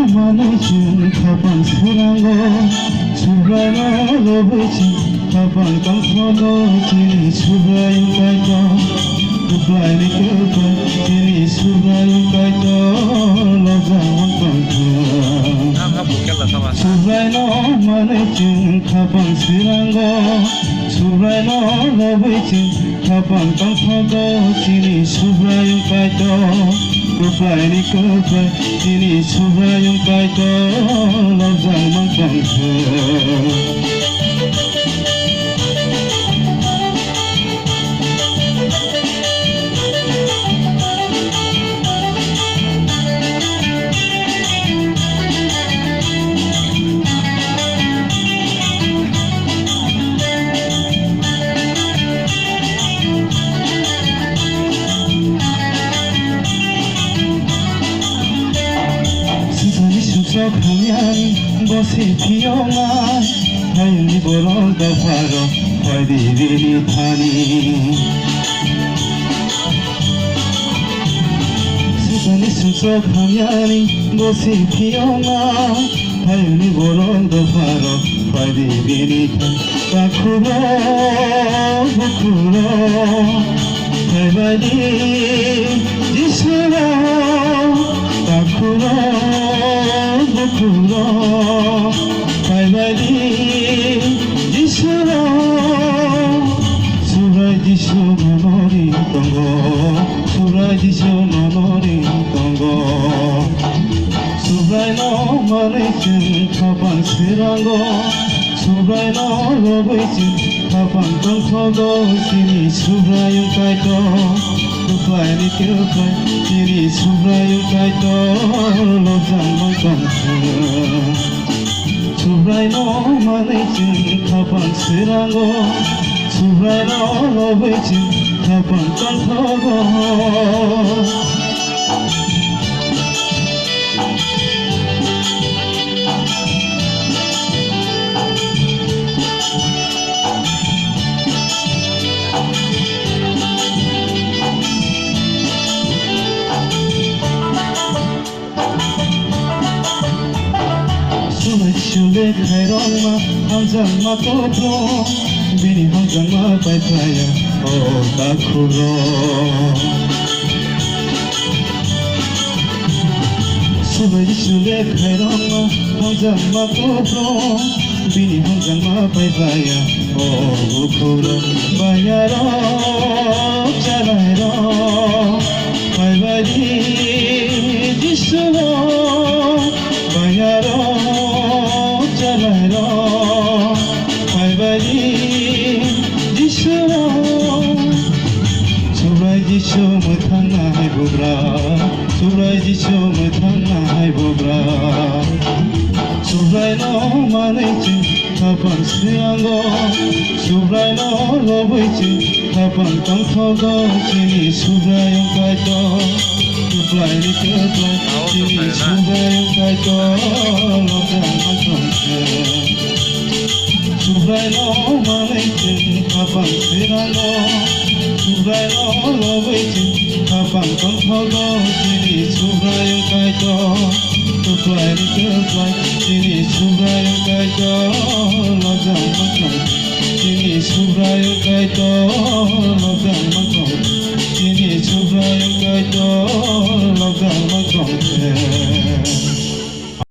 마늘진 가방 사랑고 수라나 러브진 가방 깡서도 지니 수라인 가이도 두바이니 그바 지니 수라인 가이도 러자원 깡서 수라나 마늘진 가방 사랑고 수라나 러브진 가방 깡서도 지니 수라인 가이도 Goodbye ni goodbye, ini sudah yang kaya lazang mangkangku. 하면 곳이 피어나 하얀이 보러 더파로 어디를 타니 수선이 수석하면 곳이 피어나 하얀이 보러 더파로 어디를 타니 바꾸로 바꾸로 발발이 지수로 바꾸로 Kuro, Kaibadi, Jisuro, Surai Jisho Manori Tongo, Surai Jisho Manori Tongo, Surai no Marichin, Kapan Sirango, Surai no Robichin, Kapan Tongo, Sini Surai Kaito. Goodbye ni goodbye, ini sudah yang kaya lozang mangkangku. Sudah no manicin kapan serango, sudah no lobicin kapan kantogo. Sulit kairongma hamzang makopro bini hamzang mapaipaya oh takuro sulit kairongma hamzang makopro bini hamzang mapaipaya oh takuro bayaro chalairo paibadi jisulo bayaro Jisho mutana hai bobra, Surai jisho mutana hai bobra, Surai no manichi kapan siango, Surai no lobichi kapan kangkogo, Jini surai yang kaito, Goodbye ni goodbye, Jini surai yang kaito, lozang mangkangku. Surai no manichi kapan siango. Surai no lobicin kapan kangkogo sini surai yang kaito Goodbye ni goodbye sini surai yang kaito lozang mangkangku sini surai yang kaito lozang mangkangku sini surai yang kaito